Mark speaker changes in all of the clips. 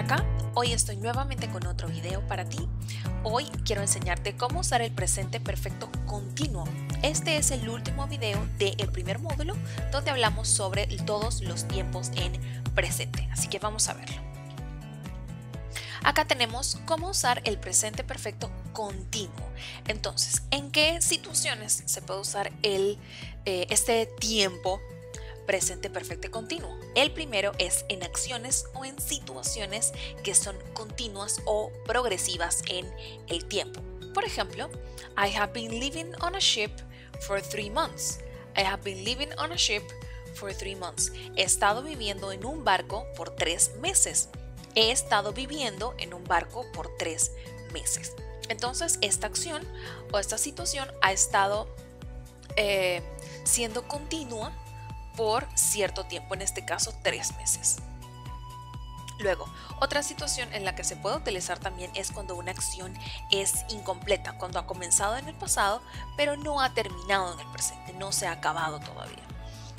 Speaker 1: acá. Hoy estoy nuevamente con otro video para ti. Hoy quiero enseñarte cómo usar el presente perfecto continuo. Este es el último video del primer módulo donde hablamos sobre todos los tiempos en presente. Así que vamos a verlo. Acá tenemos cómo usar el presente perfecto continuo. Entonces, ¿en qué situaciones se puede usar este tiempo presente perfecto continuo? El primero es en acciones o en situaciones que son continuas o progresivas en el tiempo. Por ejemplo, I have been living on a ship for 3 months. I have been living on a ship for 3 months. He estado viviendo en un barco por 3 meses. He estado viviendo en un barco por 3 meses. Entonces, esta acción o esta situación ha estado siendo continua por cierto tiempo, en este caso 3 meses. Luego, otra situación en la que se puede utilizar también es cuando una acción es incompleta, cuando ha comenzado en el pasado, pero no ha terminado en el presente, no se ha acabado todavía.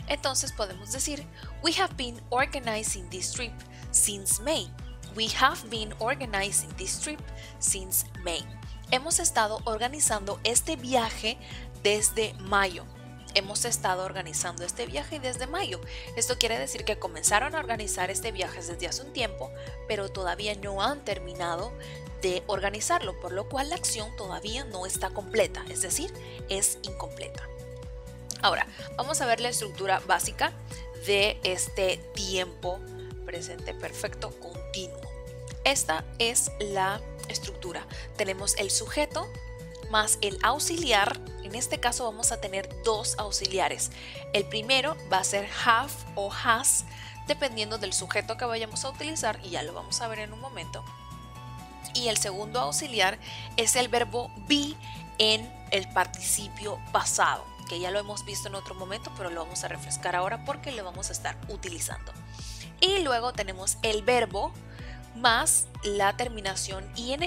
Speaker 1: Entonces podemos decir, we have been organizing this trip since May. We have been organizing this trip since May. Hemos estado organizando este viaje desde mayo. Hemos estado organizando este viaje desde mayo. Esto quiere decir que comenzaron a organizar este viaje desde hace un tiempo, pero todavía no han terminado de organizarlo, por lo cual la acción todavía no está completa, es decir, es incompleta. Ahora, vamos a ver la estructura básica de este tiempo presente perfecto continuo. Esta es la estructura. Tenemos el sujeto más el auxiliar. En este caso vamos a tener 2 auxiliares. El primero va a ser have o has, dependiendo del sujeto que vayamos a utilizar, y ya lo vamos a ver en un momento. Y el segundo auxiliar es el verbo be en el participio pasado, que ya lo hemos visto en otro momento, pero lo vamos a refrescar ahora porque lo vamos a estar utilizando. Y luego tenemos el verbo más la terminación ing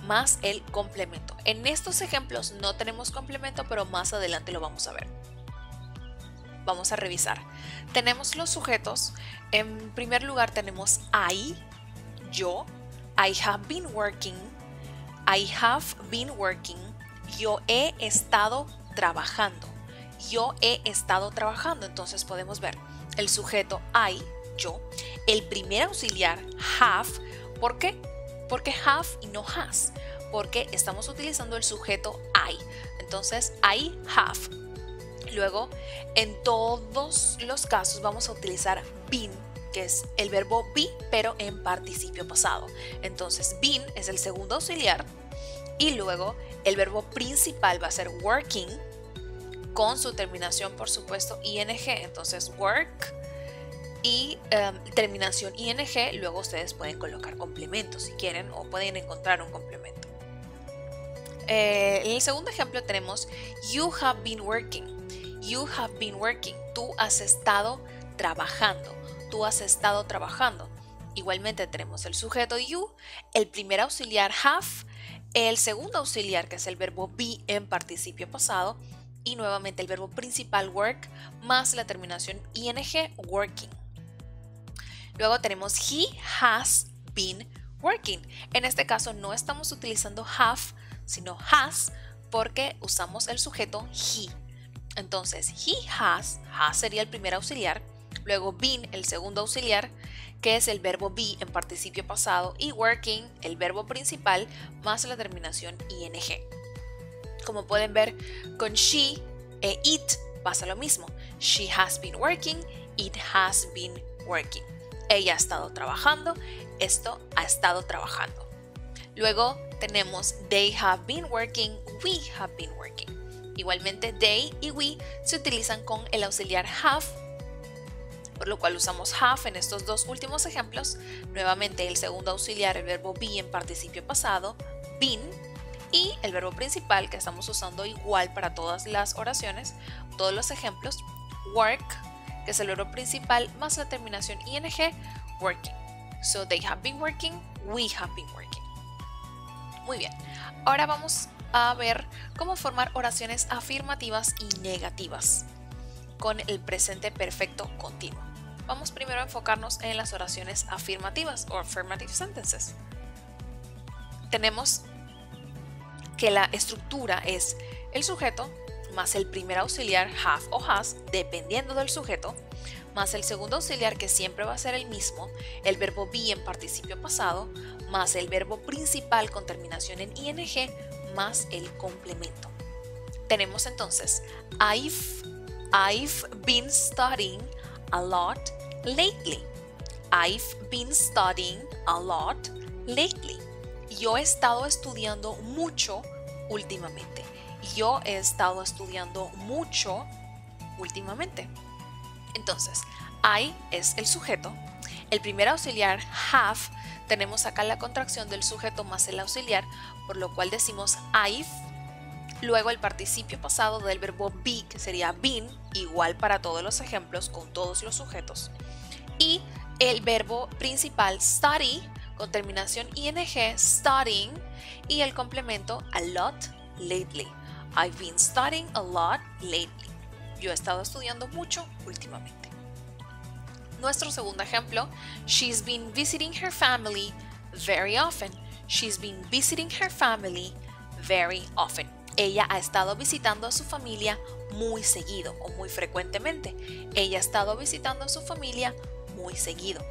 Speaker 1: más el complemento. En estos ejemplos no tenemos complemento, pero más adelante lo vamos a ver. Vamos a revisar. Tenemos los sujetos. En primer lugar tenemos I, yo. I have been working. I have been working. Yo he estado trabajando. Yo he estado trabajando. Entonces podemos ver el sujeto I, yo. El primer auxiliar have. ¿Por qué? Porque have y no has, porque estamos utilizando el sujeto I. Entonces, I have. Luego, en todos los casos vamos a utilizar been, que es el verbo be, pero en participio pasado. Entonces, been es el segundo auxiliar y luego el verbo principal va a ser working, con su terminación, por supuesto, ing. Entonces, work y terminación ing. Luego ustedes pueden colocar complementos si quieren, o pueden encontrar un complemento. En el segundo ejemplo tenemos you have been working. You have been working. Tú has estado trabajando. Tú has estado trabajando. Igualmente tenemos el sujeto you, el primer auxiliar have, el segundo auxiliar que es el verbo be en participio pasado, y nuevamente el verbo principal work más la terminación ing, working. Luego tenemos he has been working. En este caso no estamos utilizando have, sino has, porque usamos el sujeto he. Entonces, he has sería el primer auxiliar, luego been el segundo auxiliar, que es el verbo be en participio pasado, y working el verbo principal más la terminación ing. Como pueden ver, con she e it pasa lo mismo. She has been working, it has been working. Ella ha estado trabajando, esto ha estado trabajando. Luego tenemos they have been working, we have been working. Igualmente they y we se utilizan con el auxiliar have, por lo cual usamos have en estos dos últimos ejemplos. Nuevamente el segundo auxiliar, el verbo be en participio pasado, been, y el verbo principal que estamos usando igual para todas las oraciones, todos los ejemplos, work, que es el verbo principal más la terminación ing, working. So they have been working, we have been working. Muy bien, ahora vamos a ver cómo formar oraciones afirmativas y negativas con el presente perfecto continuo. vamos primero a enfocarnos en las oraciones afirmativas o affirmative sentences. Tenemos que la estructura es el sujeto más el primer auxiliar have o has, dependiendo del sujeto, más el segundo auxiliar, que siempre va a ser el mismo, el verbo be en participio pasado, más el verbo principal con terminación en ing, más el complemento. Tenemos entonces I've been studying a lot lately. I've been studying a lot lately. Yo he estado estudiando mucho últimamente. Yo he estado estudiando mucho últimamente. Entonces, I es el sujeto. El primer auxiliar, have, tenemos acá la contracción del sujeto más el auxiliar, por lo cual decimos I've. Luego el participio pasado del verbo be, que sería been, igual para todos los ejemplos con todos los sujetos. Y el verbo principal study, con terminación ing, studying, y el complemento a lot lately. I've been studying a lot lately. Yo he estado estudiando mucho últimamente. Nuestro segundo ejemplo, she's been visiting her family very often. She's been visiting her family very often. Ella ha estado visitando a su familia muy seguido o muy frecuentemente. Ella ha estado visitando a su familia muy seguido.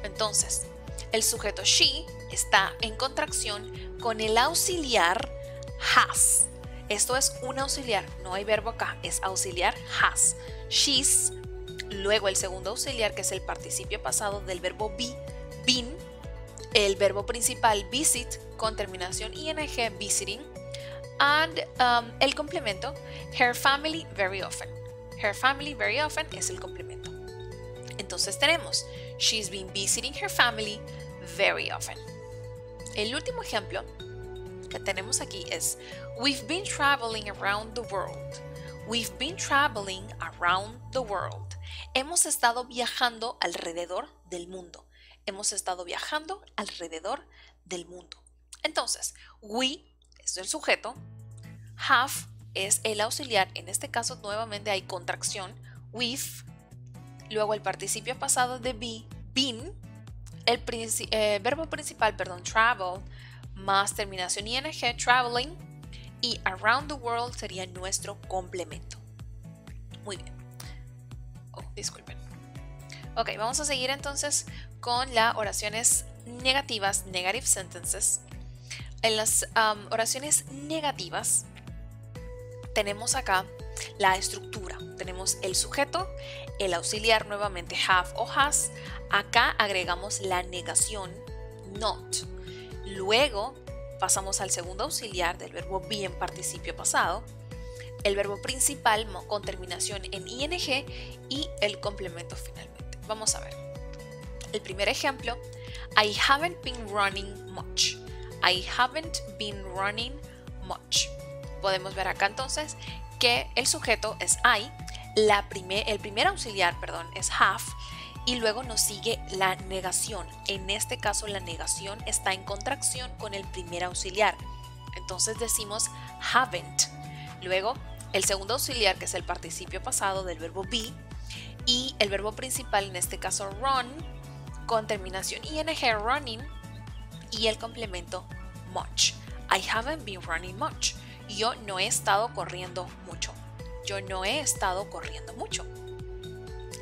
Speaker 1: Entonces, el sujeto she está en contracción con el auxiliar has. Esto es un auxiliar, no hay verbo acá, es auxiliar has. She's, luego el segundo auxiliar, que es el participio pasado del verbo be, been, el verbo principal visit con terminación ing, visiting, and el complemento, her family very often. Her family very often es el complemento. Entonces tenemos, she's been visiting her family very often. El último ejemplo que tenemos aquí es we've been traveling around the world. We've been traveling around the world. Hemos estado viajando alrededor del mundo. Hemos estado viajando alrededor del mundo. Entonces, we es el sujeto, have es el auxiliar. En este caso nuevamente hay contracción. We've, luego el participio pasado de be, been, el verbo principal, travel, más terminación ing, traveling, y around the world sería nuestro complemento. Muy bien. Disculpen. Ok, vamos a seguir entonces con las oraciones negativas, negative sentences. En las oraciones negativas tenemos acá la estructura. Tenemos el sujeto, el auxiliar nuevamente have o has. Acá agregamos la negación not. Luego pasamos al segundo auxiliar del verbo be en participio pasado, el verbo principal con terminación en ing y el complemento finalmente. Vamos a ver. El primer ejemplo, I haven't been running much. I haven't been running much. Podemos ver acá entonces que el sujeto es I, el primer auxiliar, es have, y luego nos sigue la negación. En este caso la negación está en contracción con el primer auxiliar. Entonces decimos haven't. Luego el segundo auxiliar, que es el participio pasado del verbo be, y el verbo principal, en este caso run, con terminación ing, running, y el complemento much. I haven't been running much. Yo no he estado corriendo mucho. Yo no he estado corriendo mucho.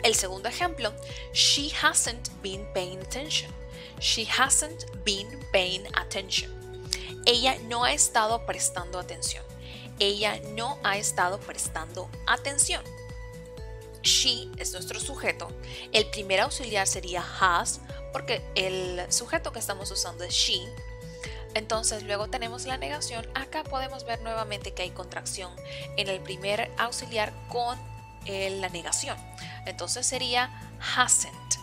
Speaker 1: El segundo ejemplo, she hasn't been paying attention. She hasn't been paying attention. Ella no ha estado prestando atención. Ella no ha estado prestando atención. She es nuestro sujeto. El primer auxiliar sería has, porque el sujeto que estamos usando es she. Entonces luego tenemos la negación. Acá podemos ver nuevamente que hay contracción en el primer auxiliar con la negación. Entonces sería hasn't.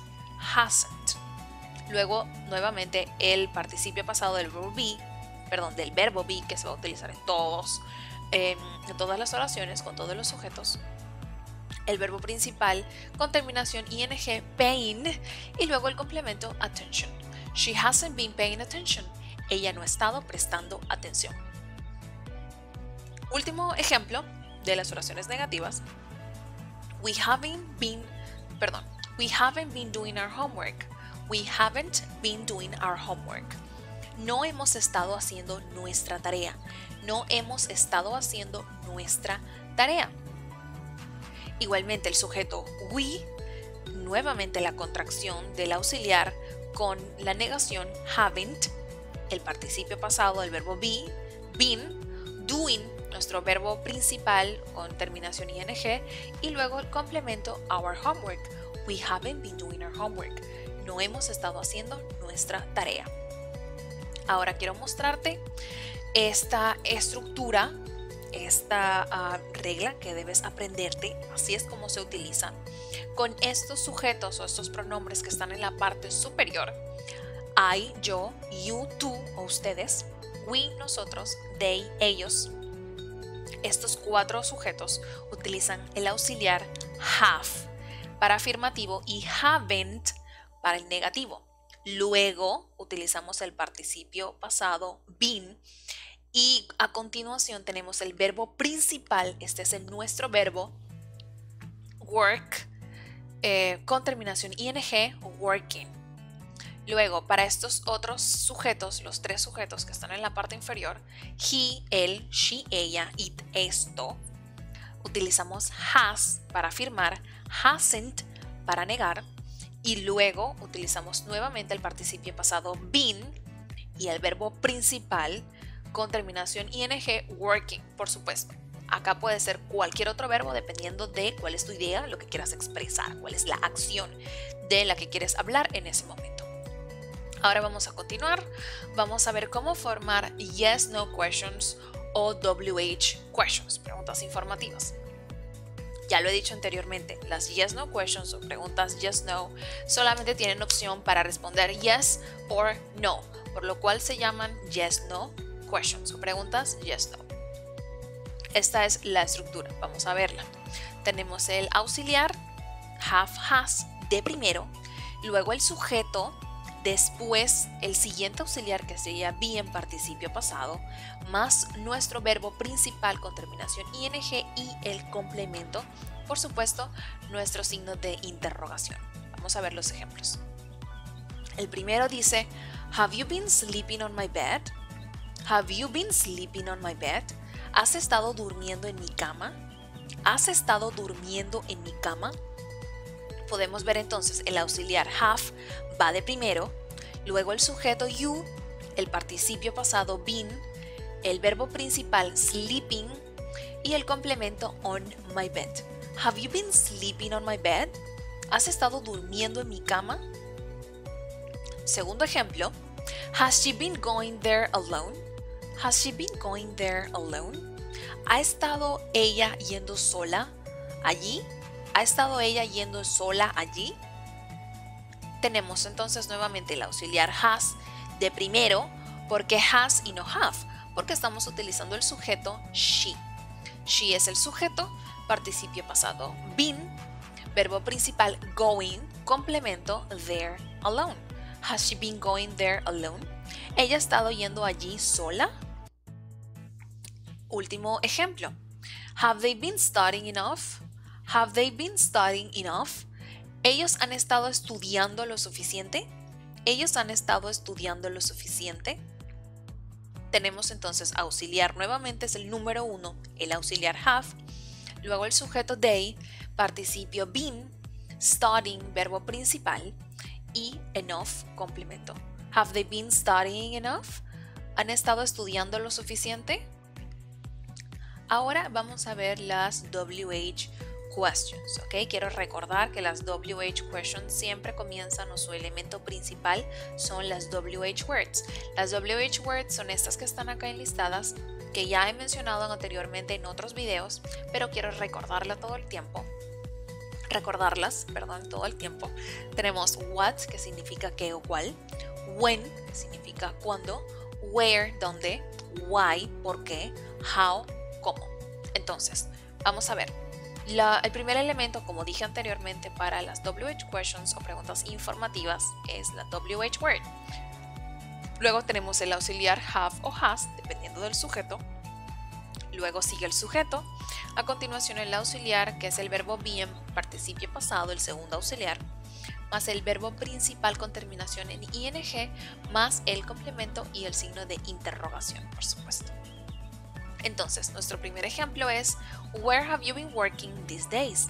Speaker 1: Luego nuevamente el participio pasado del verbo be, que se va a utilizar en todas las oraciones con todos los sujetos. El verbo principal con terminación ing, paying, y luego el complemento attention. She hasn't been paying attention. Ella no ha estado prestando atención. Último ejemplo de las oraciones negativas. We We haven't been doing our homework. We haven't been doing our homework. No hemos estado haciendo nuestra tarea. No hemos estado haciendo nuestra tarea. Igualmente el sujeto we, nuevamente la contracción del auxiliar con la negación haven't, el participio pasado del verbo be, been, doing, nuestro verbo principal con terminación ing, y luego el complemento our homework. We haven't been doing our homework. No hemos estado haciendo nuestra tarea. Ahora quiero mostrarte esta estructura, esta regla que debes aprenderte. Así es como se utiliza con estos sujetos o estos pronombres que están en la parte superior. I, yo, you, tú o ustedes, we, nosotros, they, ellos. Estos 4 sujetos utilizan el auxiliar have para afirmativo y haven't para el negativo. Luego utilizamos el participio pasado been y a continuación tenemos el verbo principal, este es nuestro verbo work con terminación ing, working. Luego, para estos otros sujetos, los 3 sujetos que están en la parte inferior, he, él, she, ella, it, esto, utilizamos has para afirmar, hasn't para negar, y luego utilizamos nuevamente el participio pasado been y el verbo principal con terminación ing, working, por supuesto. Acá puede ser cualquier otro verbo dependiendo de cuál es tu idea, lo que quieras expresar, cuál es la acción de la que quieres hablar en ese momento. Ahora vamos a continuar, vamos a ver cómo formar yes, no questions o WH questions, preguntas informativas. Ya lo he dicho anteriormente, las yes, no questions o preguntas yes, no solamente tienen opción para responder yes or no, por lo cual se llaman yes, no questions o preguntas yes, no. Esta es la estructura, vamos a verla. Tenemos el auxiliar have, has de primero, luego el sujeto, después el siguiente auxiliar que sería be en participio pasado, más nuestro verbo principal con terminación ing y el complemento, por supuesto, nuestro signo de interrogación. Vamos a ver los ejemplos. El primero dice, have you been sleeping on my bed? Have you been sleeping on my bed? ¿Has estado durmiendo en mi cama? ¿Has estado durmiendo en mi cama? Podemos ver entonces el auxiliar have va de primero, luego el sujeto you, el participio pasado been, el verbo principal sleeping y el complemento on my bed. Have you been sleeping on my bed? ¿Has estado durmiendo en mi cama? Segundo ejemplo, has she been going there alone? Has she been going there alone? ¿Ha estado ella yendo sola allí? ¿Ha estado ella yendo sola allí? Tenemos entonces nuevamente el auxiliar has de primero, porque has y no have, porque estamos utilizando el sujeto she. She es el sujeto, participio pasado been, verbo principal going, complemento there alone. Has she been going there alone? ¿Ella ha estado yendo allí sola? Último ejemplo. Have they been studying enough? Have they been studying enough? ¿Ellos han estado estudiando lo suficiente? ¿Ellos han estado estudiando lo suficiente? Tenemos entonces auxiliar, nuevamente es el número 1, el auxiliar have, luego el sujeto they, participio been, studying, verbo principal, y enough, complemento. Have they been studying enough? ¿Han estado estudiando lo suficiente? Ahora vamos a ver las WH questions, ¿ok? Quiero recordar que las WH questions siempre comienzan o su elemento principal son las WH words. Las WH words son estas que están acá enlistadas, que ya he mencionado anteriormente en otros videos, pero quiero recordarlas todo el tiempo. Todo el tiempo. Tenemos what, que significa qué o cuál, when, que significa cuándo, where, dónde, why, por qué, how, cómo. Entonces, vamos a ver. El primer elemento, como dije anteriormente, para las WH questions o preguntas informativas es la WH word. Luego tenemos el auxiliar have o has, dependiendo del sujeto. Luego sigue el sujeto. A continuación el auxiliar, que es el verbo be en participio pasado, el segundo auxiliar. más el verbo principal con terminación en ing, más el complemento y el signo de interrogación, por supuesto. Entonces, nuestro primer ejemplo es Where have you been working these days?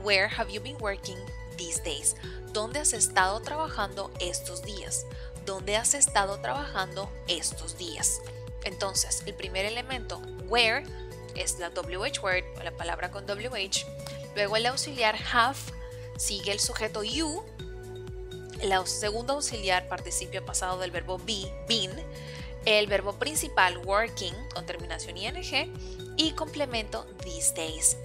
Speaker 1: Where have you been working these days? ¿Dónde has estado trabajando estos días? ¿Dónde has estado trabajando estos días? Entonces, el primer elemento, where, es la WH word, o la palabra con WH. Luego el auxiliar have, sigue el sujeto you. El segundo auxiliar, participio pasado del verbo be, been. El verbo principal, working, con terminación ing. Y complemento, these days.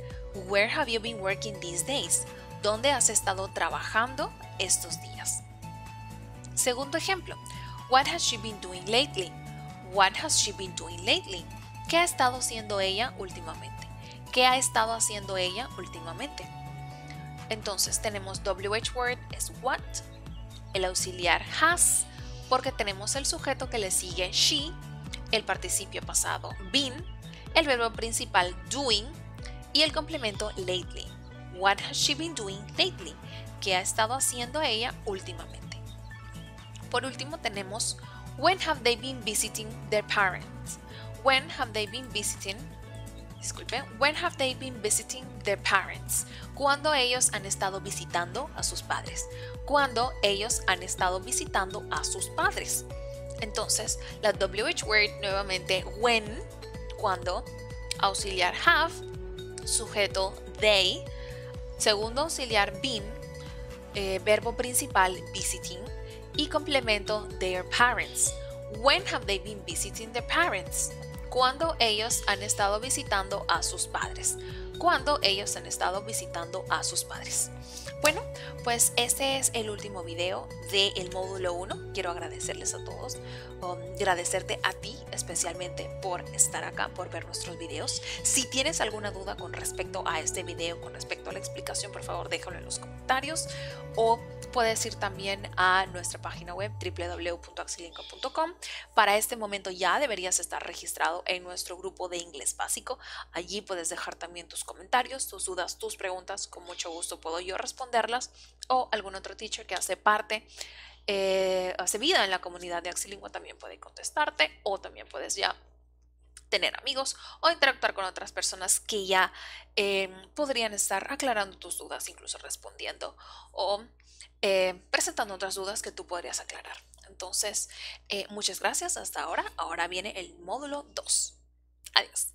Speaker 1: Where have you been working these days? ¿Dónde has estado trabajando estos días? Segundo ejemplo, what has she been doing lately? What has she been doing lately? ¿Qué ha estado haciendo ella últimamente? ¿Qué ha estado haciendo ella últimamente? Entonces tenemos WH word es what, el auxiliar has, porque tenemos el sujeto que le sigue she, el participio pasado been, el verbo principal doing y el complemento lately. What has she been doing lately? ¿Qué ha estado haciendo ella últimamente? Por último tenemos when have they been visiting their parents? When have they been visiting? When have they been visiting their parents? ¿Cuándo ellos han estado visitando a sus padres? ¿Cuándo ellos han estado visitando a sus padres? Entonces, la WH word nuevamente when, cuando, auxiliar have, sujeto they, segundo auxiliar been, verbo principal visiting y complemento their parents. When have they been visiting their parents? Cuando ellos han estado visitando a sus padres. Cuando ellos han estado visitando a sus padres. Bueno, pues este es el último video del módulo 1. Quiero agradecerles a todos, agradecerte a ti especialmente por estar acá, por ver nuestros videos. Si tienes alguna duda con respecto a este video, con respecto a la explicación, por favor déjalo en los comentarios o puedes ir también a nuestra página web www.axilinco.com. Para este momento ya deberías estar registrado en nuestro grupo de inglés básico. Allí puedes dejar también tus comentarios, tus dudas, tus preguntas. Con mucho gusto puedo yo responderlas o algún otro teacher que hace parte, hace vida en la comunidad de Axilingua también puede contestarte o también puedes ya tener amigos o interactuar con otras personas que ya podrían estar aclarando tus dudas, incluso respondiendo o presentando otras dudas que tú podrías aclarar. Entonces, muchas gracias hasta ahora. Ahora viene el módulo 2. Adiós.